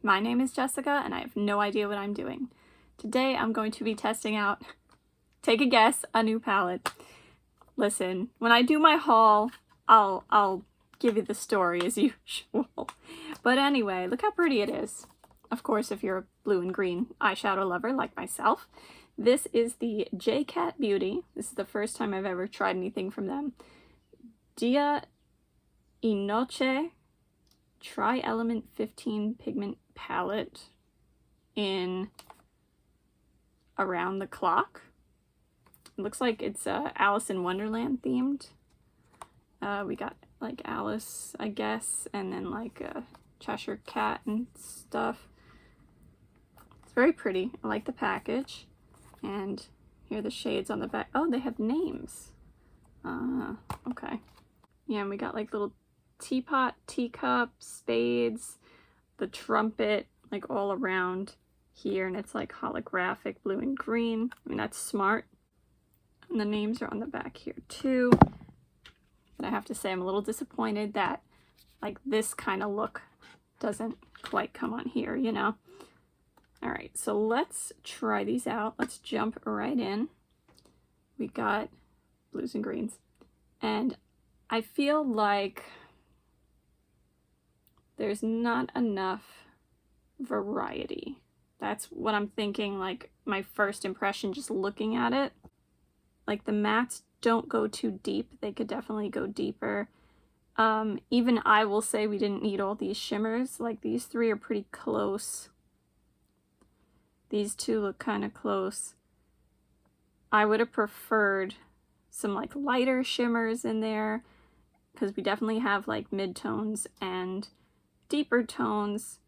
My name is Jessica and I have no idea what I'm doing. Today I'm going to be testing out, take a guess, a new palette. Listen, when I do my haul, I'll give you the story as usual. But anyway, look how pretty it is. Of course, if you're a blue and green eyeshadow lover like myself. This is the JCat Beauty. This is the first time I've ever tried anything from them. Dia y Noche Tri-Element 15 Pigment Palette in Around the Clock. It looks like it's Alice in Wonderland themed. We got like Alice, I guess, and then like a Cheshire Cat and stuff. It's very pretty. I like the package. And here are the shades on the back. Oh, they have names. Okay. Yeah, and we got like little teapot, teacup, spades, the trumpet, like all around here, and it's like holographic blue and green. I mean, that's smart. And the names are on the back here too. But I have to say I'm a little disappointed that like this kind of look doesn't quite come on here, you know? All right, so let's try these out. Let's jump right in. We got blues and greens. And I feel like there's not enough variety. That's what I'm thinking, like my first impression just looking at it. Like the mattes don't go too deep. They could definitely go deeper. Even I will say we didn't need all these shimmers. Like these three are pretty close. These two look kind of close. I would have preferred some like lighter shimmers in there because we definitely have like mid-tones and deeper tones.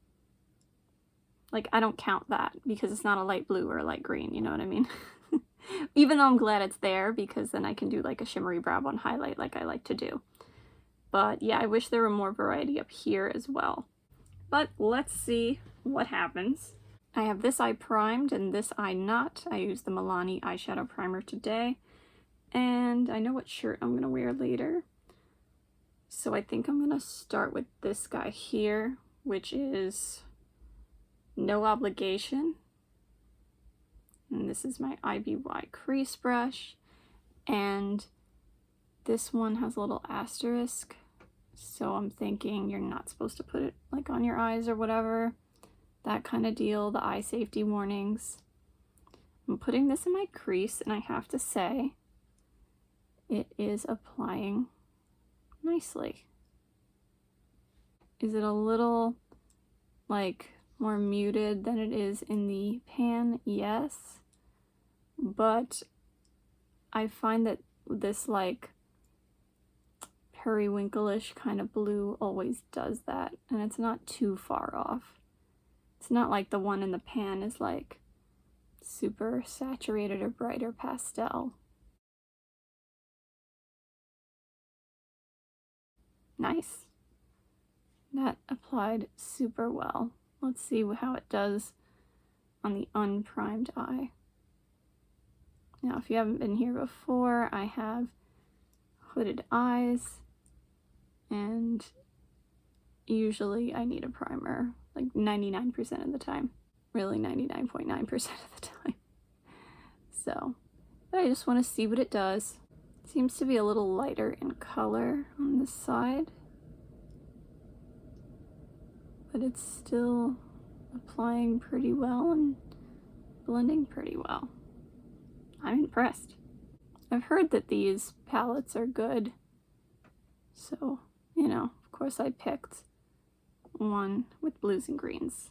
Like I don't count that because it's not a light blue or a light green, you know what I mean? Even though I'm glad it's there because then I can do like a shimmery brow bone highlight like I like to do. But yeah, I wish there were more variety up here as well. But let's see what happens. I have this eye primed and this eye not. I used the Milani eyeshadow primer today. And I know what shirt I'm going to wear later. So I think I'm going to start with this guy here, which is No Obligation. And this is my IBY crease brush. And this one has a little asterisk. So I'm thinking you're not supposed to put it like on your eyes or whatever. That kind of deal, the eye safety warnings. I'm putting this in my crease and I have to say it is applying nicely. Is it a little like more muted than it is in the pan? Yes. But I find that this like periwinkle-ish kind of blue always does that, and it's not too far off. It's not like the one in the pan is like super saturated or bright or pastel. Nice. That applied super well. Let's see how it does on the unprimed eye. Now, if you haven't been here before, I have hooded eyes, and usually I need a primer like 99% of the time. Really 99.9% of the time. So, but I just want to see what it does. It seems to be a little lighter in color on this side. But it's still applying pretty well and blending pretty well. I'm impressed. I've heard that these palettes are good. So, you know, of course I picked one with blues and greens.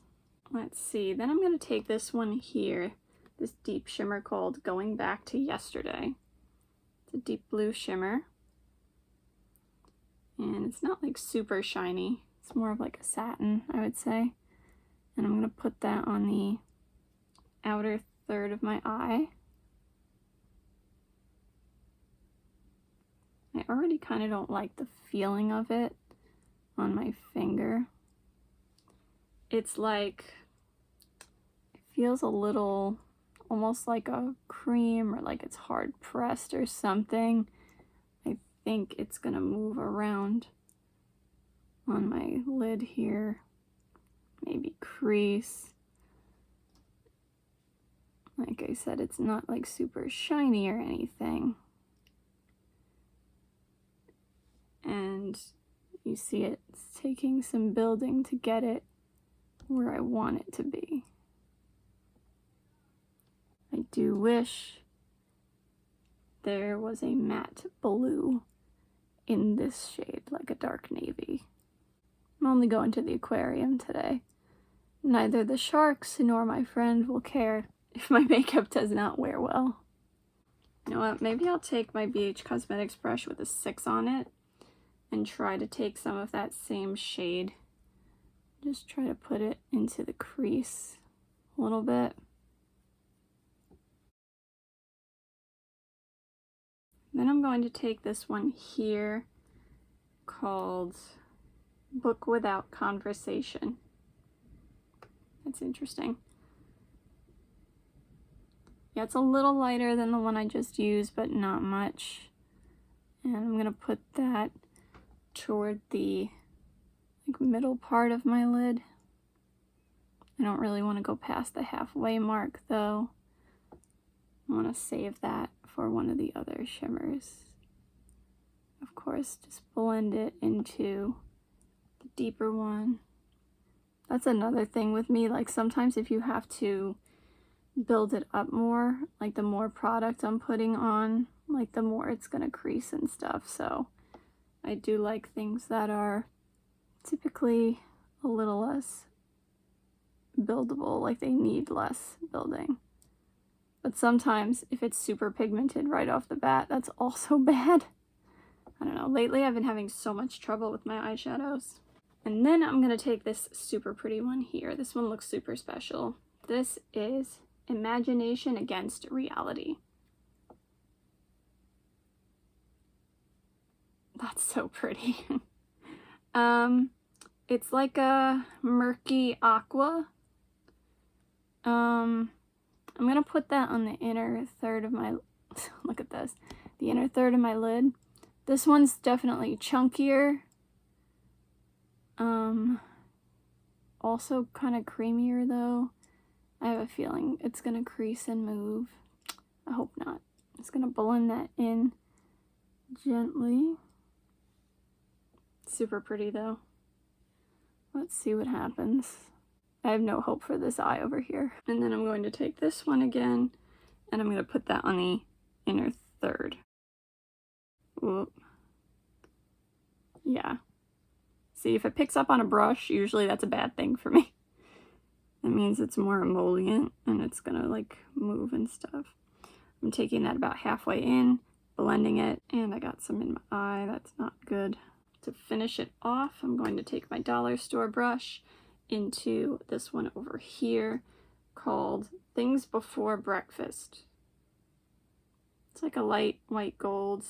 Let's see, then I'm going to take this one here, this deep shimmer called Going Back to Yesterday. It's a deep blue shimmer. And it's not like super shiny. It's more of like a satin, I would say. And I'm going to put that on the outer third of my eye. I already kind of don't like the feeling of it on my finger. It's like, it feels a little almost like a cream or like it's hard pressed or something. I think it's gonna move around on my lid here. Maybe maybe crease. Like I said, it's not like super shiny or anything. And you see it's taking some building to get it where I want it to be. I do wish there was a matte blue in this shade, like a dark navy. I'm only going to the aquarium today. Neither the sharks nor my friend will care if my makeup does not wear well. You know what, maybe I'll take my BH Cosmetics brush with a 6 on it and try to take some of that same shade. Just try to put it into the crease a little bit. Then I'm going to take this one here called Book Without Conversation. That's interesting. Yeah, it's a little lighter than the one I just used, but not much. And I'm gonna put that toward the middle part of my lid. I don't really want to go past the halfway mark though. I want to save that for one of the other shimmers. Of course, just blend it into the deeper one. That's another thing with me, like sometimes if you have to build it up more, like the more product I'm putting on, like the more it's gonna crease and stuff. So I do like things that are typically a little less buildable, like they need less building. But sometimes if it's super pigmented right off the bat, that's also bad. I don't know, lately I've been having so much trouble with my eyeshadows. And then I'm gonna take this super pretty one here. This one looks super special. This is Imagination Against Reality. That's so pretty. It's like a murky aqua. I'm gonna put that on the inner third of my, look at this, the inner third of my lid. This one's definitely chunkier. Also kind of creamier though. I have a feeling it's gonna crease and move. I hope not. Just gonna blend that in gently. Super pretty though. Let's see what happens. I have no hope for this eye over here. And then I'm going to take this one again and I'm going to put that on the inner third. Whoop. Yeah. See, if it picks up on a brush, usually that's a bad thing for me. That means it's more emollient and it's gonna like move and stuff. I'm taking that about halfway in, blending it, and I got some in my eye. That's not good. To finish it off, I'm going to take my dollar store brush into this one over here called Things Before Breakfast. It's like a light white gold.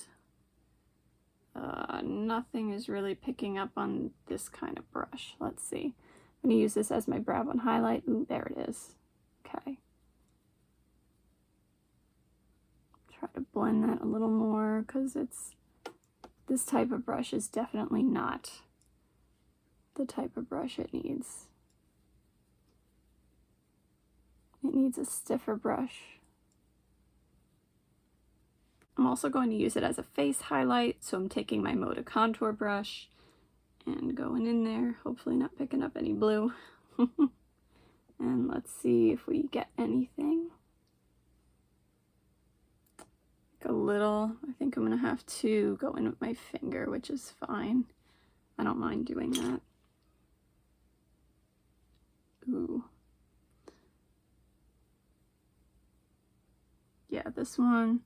Nothing is really picking up on this kind of brush. Let's see. I'm going to use this as my brow bone highlight. Ooh, there it is. Okay. Try to blend that a little more because it's, this type of brush is definitely not the type of brush it needs. It needs a stiffer brush. I'm also going to use it as a face highlight, so I'm taking my Moda contour brush and going in there, hopefully not picking up any blue. And let's see if we get anything. Like a little, I think I'm gonna have to go in with my finger, which is fine. I don't mind doing that. Ooh. Yeah, this one,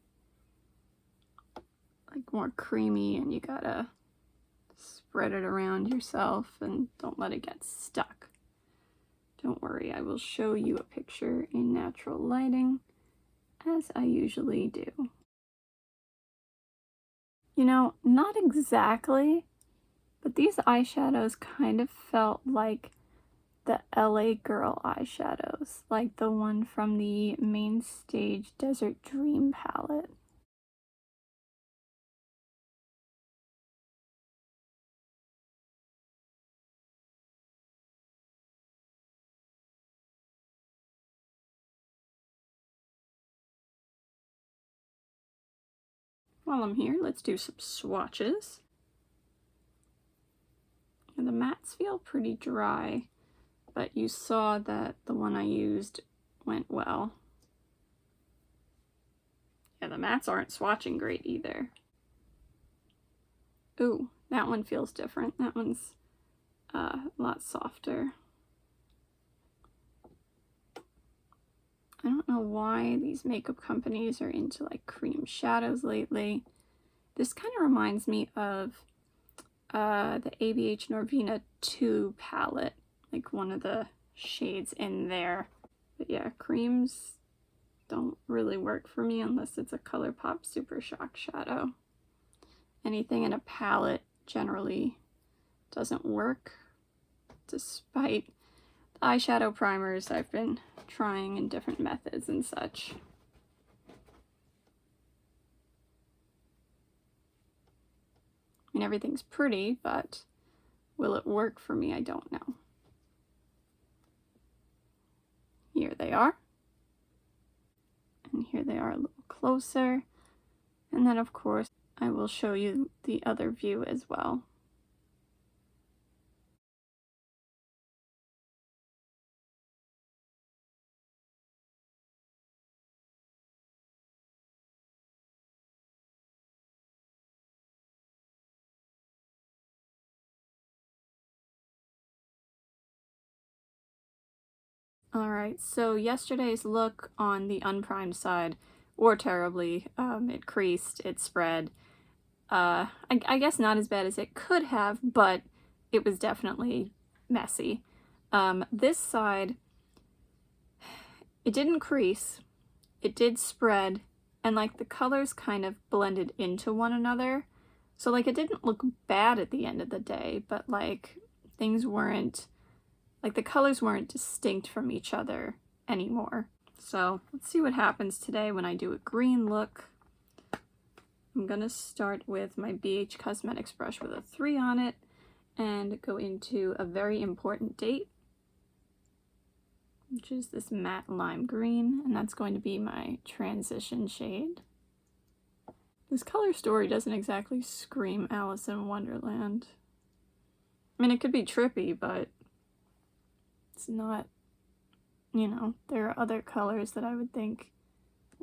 like more creamy, and you gotta spread it around yourself and don't let it get stuck. Don't worry, I will show you a picture in natural lighting, as I usually do. You know, not exactly, but these eyeshadows kind of felt like the LA Girl eyeshadows, like the one from the Main Stage Desert Dream palette. While I'm here, let's do some swatches. And the mattes feel pretty dry, but you saw that the one I used went well. Yeah, the mattes aren't swatching great either. Ooh, that one feels different. That one's a lot softer. I don't know why these makeup companies are into like cream shadows lately. This kind of reminds me of the ABH Norvina 2 palette, like one of the shades in there. But yeah, creams don't really work for me unless it's a ColourPop Super Shock shadow. Anything in a palette generally doesn't work, despite the eyeshadow primers I've been trying in different methods and such. I mean, everything's pretty, but will it work for me? I don't know. Here they are. And here they are a little closer. And then, of course, I will show you the other view as well. Alright, so yesterday's look on the unprimed side wore terribly. It creased, it spread. I guess not as bad as it could have, but it was definitely messy. This side, it didn't crease, it did spread, and like the colors kind of blended into one another. So like it didn't look bad at the end of the day, but like things weren't, like the colors weren't distinct from each other anymore. So let's see what happens today when I do a green look. I'm gonna start with my BH Cosmetics brush with a 3 on it and go into a very important date, which is this matte lime green, and that's going to be my transition shade. This color story doesn't exactly scream Alice in Wonderland. I mean, it could be trippy, but it's not, you know, there are other colors that I would think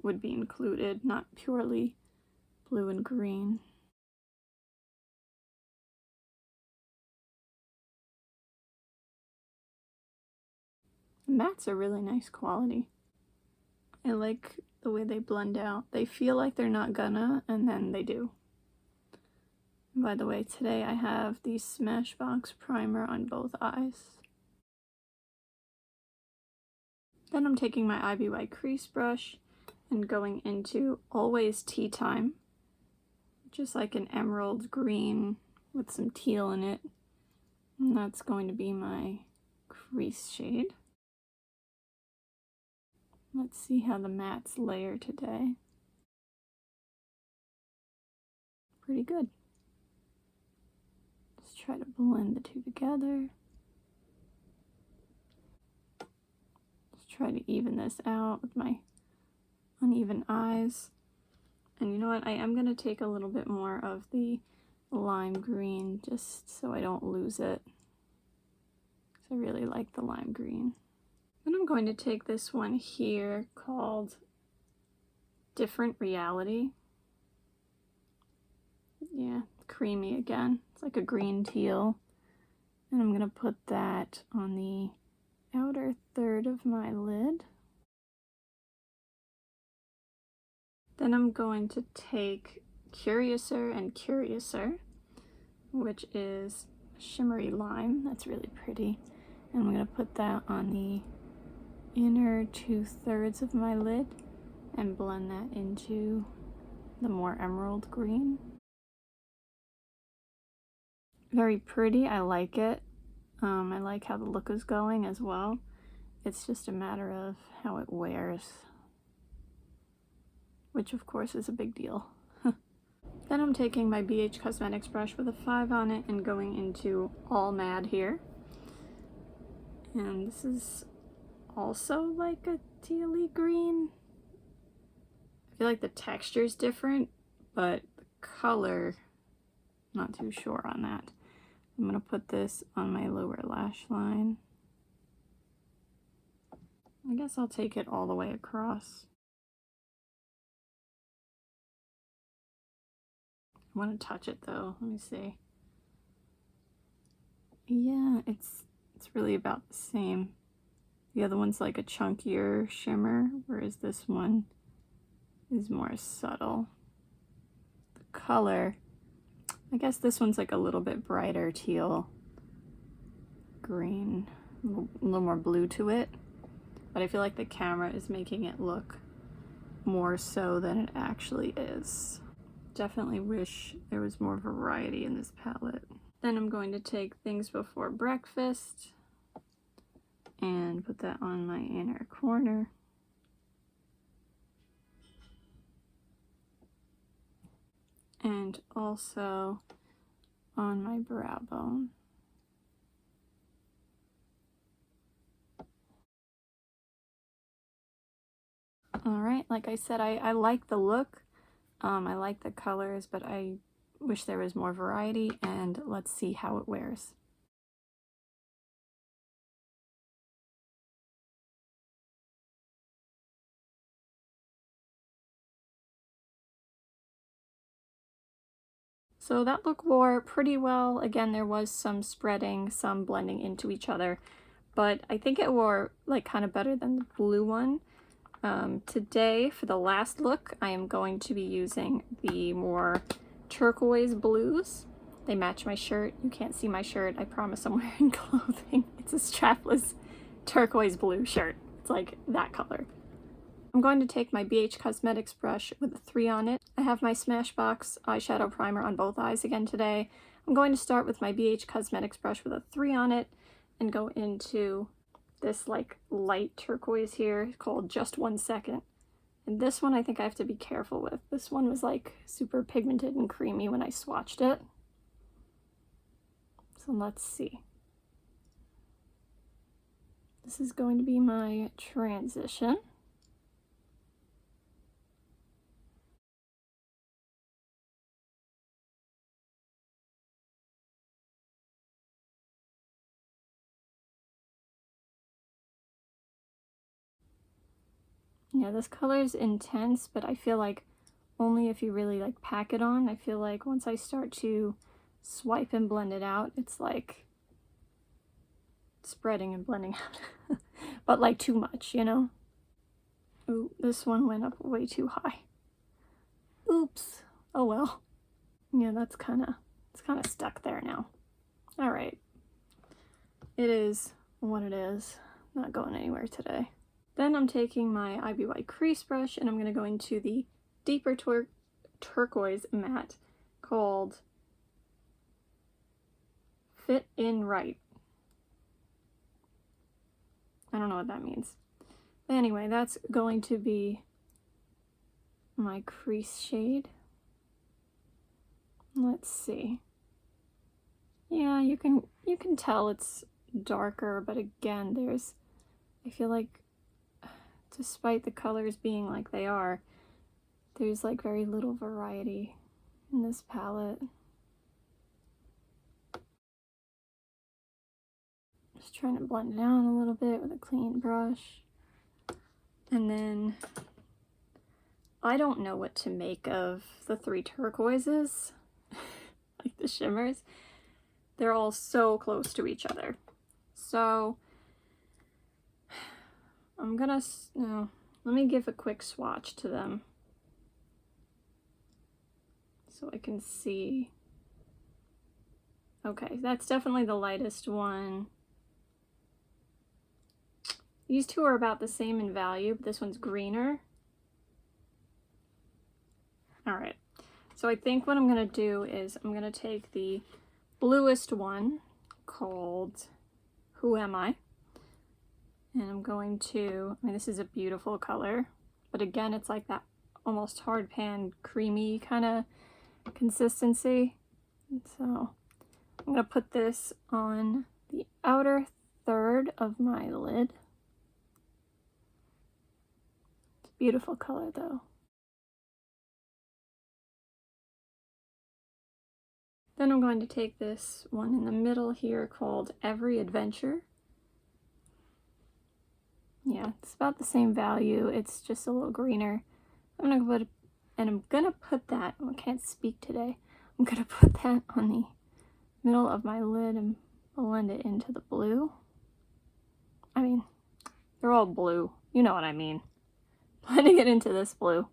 would be included, not purely blue and green. The mattes are really nice quality. I like the way they blend out. They feel like they're not gonna, and then they do. And by the way, today I have the Smashbox primer on both eyes. Then I'm taking my IBY crease brush and going into Always Tea Time, just like an emerald green with some teal in it. And that's going to be my crease shade. Let's see how the mattes layer today. Pretty good. Just try to blend the two together. Try to even this out with my uneven eyes. And you know what, I am going to take a little bit more of the lime green just so I don't lose it, because I really like the lime green. Then I'm going to take this one here called Different Reality. Yeah, creamy again. It's like a green teal. And I'm going to put that on the outer third of my lid. Then I'm going to take Curiouser and Curiouser, which is shimmery lime. That's really pretty. And I'm going to put that on the inner 2/3 of my lid and blend that into the more emerald green. Very pretty. I like it. I like how the look is going as well. It's just a matter of how it wears, which of course is a big deal. Then I'm taking my BH Cosmetics brush with a 5 on it and going into All Mad here. And this is also like a tealy green. I feel like the texture is different, but color, not too sure on that. I'm gonna put this on my lower lash line. I guess I'll take it all the way across. I want to touch it though. Let me see. Yeah, it's really about the same. The other one's like a chunkier shimmer, whereas this one is more subtle. The color, I guess this one's like a little bit brighter teal green, a little more blue to it, but I feel like the camera is making it look more so than it actually is. Definitely wish there was more variety in this palette. Then I'm going to take Things Before Breakfast and put that on my inner corner. And also on my brow bone. Alright, like I said, I like the look. I like the colors, but I wish there was more variety, and let's see how it wears. So that look wore pretty well. Again, there was some spreading, some blending into each other, but I think it wore like kind of better than the blue one. Today, for the last look, I am going to be using the more turquoise blues. They match my shirt. You can't see my shirt. I promise I'm wearing clothing. It's a strapless turquoise blue shirt. It's like that color. I'm going to take my BH Cosmetics brush with a 3 on it. I have my Smashbox eyeshadow primer on both eyes again today. I'm going to start with my BH Cosmetics brush with a 3 on it and go into this like light turquoise here called Just 1 Second. And this one I think I have to be careful with. This one was like super pigmented and creamy when I swatched it. So let's see. This is going to be my transition. Yeah, this color is intense, but I feel like only if you really like pack it on. I feel like once I start to swipe and blend it out, it's like spreading and blending out. But like too much, you know? Ooh, this one went up way too high. Oops. Oh well. Yeah, it's kind of stuck there now. All right. It is what it is. Not going anywhere today. Then I'm taking my IBY crease brush and I'm going to go into the deeper turquoise matte called Fit In Right. I don't know what that means. But anyway, that's going to be my crease shade. Let's see. Yeah, you can tell it's darker, but again, I feel like despite the colors being like they are, there's like very little variety in this palette. Just trying to blend it out a little bit with a clean brush. And then I don't know what to make of the 3 turquoises, like the shimmers. They're all so close to each other. So I'm gonna, let me give a quick swatch to them so I can see. Okay, that's definitely the lightest one. These two are about the same in value, but this one's greener. All right, so I think what I'm gonna do is I'm gonna take the bluest one called Who Am I? And I'm going to, I mean, this is a beautiful color, but again, it's like that almost hard pan, creamy kind of consistency. And so I'm going to put this on the outer third of my lid. It's a beautiful color though. Then I'm going to take this one in the middle here called Every Adventure. Yeah, it's about the same value. It's just a little greener. I'm gonna put that, I can't speak today. I'm gonna put that on the middle of my lid and blend it into the blue. I mean, they're all blue. You know what I mean. Blending it into this blue.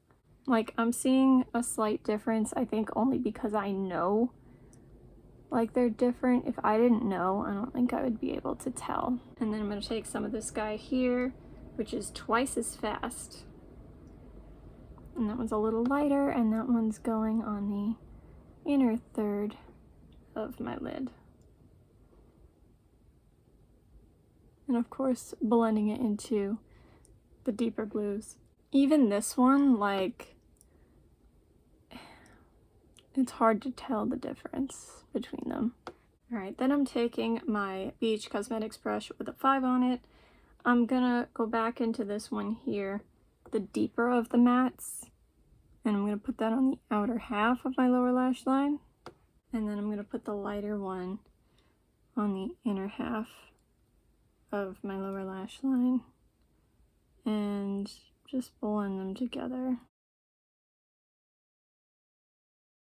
Like, I'm seeing a slight difference, I think only because I know like they're different. If I didn't know, I don't think I would be able to tell. And then I'm going to take some of this guy here, which is twice as fast. And that one's a little lighter, and that one's going on the inner third of my lid. And of course, blending it into the deeper blues. Even this one, like, it's hard to tell the difference between them. Alright, then I'm taking my Beige Cosmetics brush with a 5 on it. I'm gonna go back into this one here, the deeper of the mattes, and I'm gonna put that on the outer half of my lower lash line. And then I'm gonna put the lighter one on the inner half of my lower lash line and just blend them together.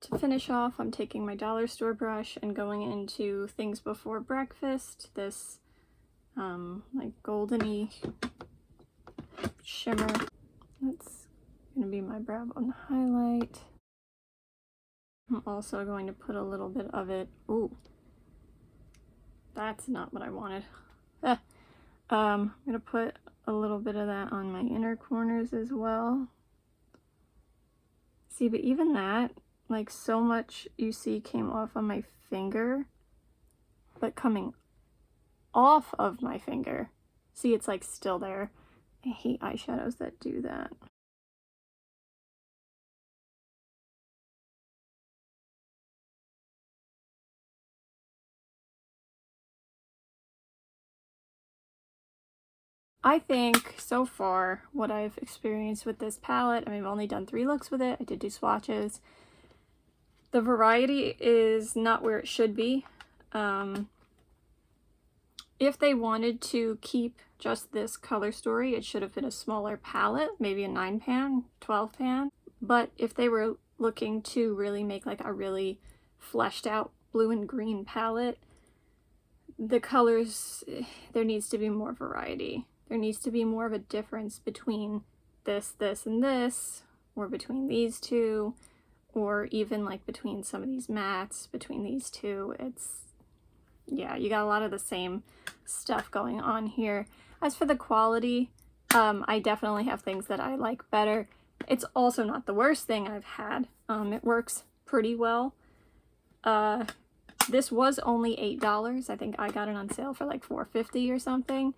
To finish off, I'm taking my dollar store brush and going into Things Before Breakfast, this like goldeny shimmer. That's gonna be my brow bone highlight. I'm also going to put a little bit of it. Ooh, that's not what I wanted. I'm gonna put a little bit of that on my inner corners as well. See, but even that, like, so much you see came off on my finger, but coming off of my finger. See, it's like still there. I hate eyeshadows that do that. I think so far what I've experienced with this palette, I mean, I've only done 3 looks with it. I did do swatches. The variety is not where it should be. If they wanted to keep just this color story, it should have been a smaller palette, maybe a 9-pan, 12-pan. But if they were looking to really make like a really fleshed out blue and green palette, the colors, there needs to be more variety. There needs to be more of a difference between this, this, and this, or between these two, or even like between some of these mattes, between these two. It's, yeah, you got a lot of the same stuff going on here. As for the quality, I definitely have things that I like better. It's also not the worst thing I've had. It works pretty well. This was only $8. I think I got it on sale for like $4.50 or something.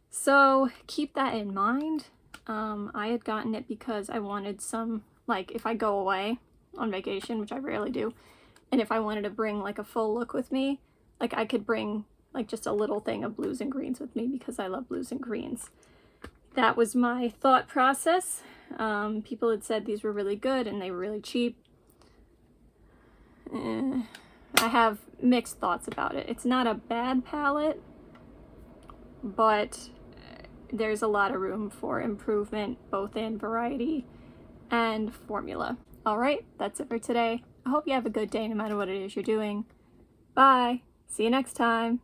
So keep that in mind. I had gotten it because I wanted some, like, if I go away on vacation, which I rarely do, and if I wanted to bring like a full look with me, like I could bring like just a little thing of blues and greens with me because I love blues and greens. That was my thought process. People had said these were really good and they were really cheap. I have mixed thoughts about it. It's not a bad palette, but there's a lot of room for improvement, both in variety and formula. All right, that's it for today. I hope you have a good day no matter what it is you're doing. Bye. See you next time.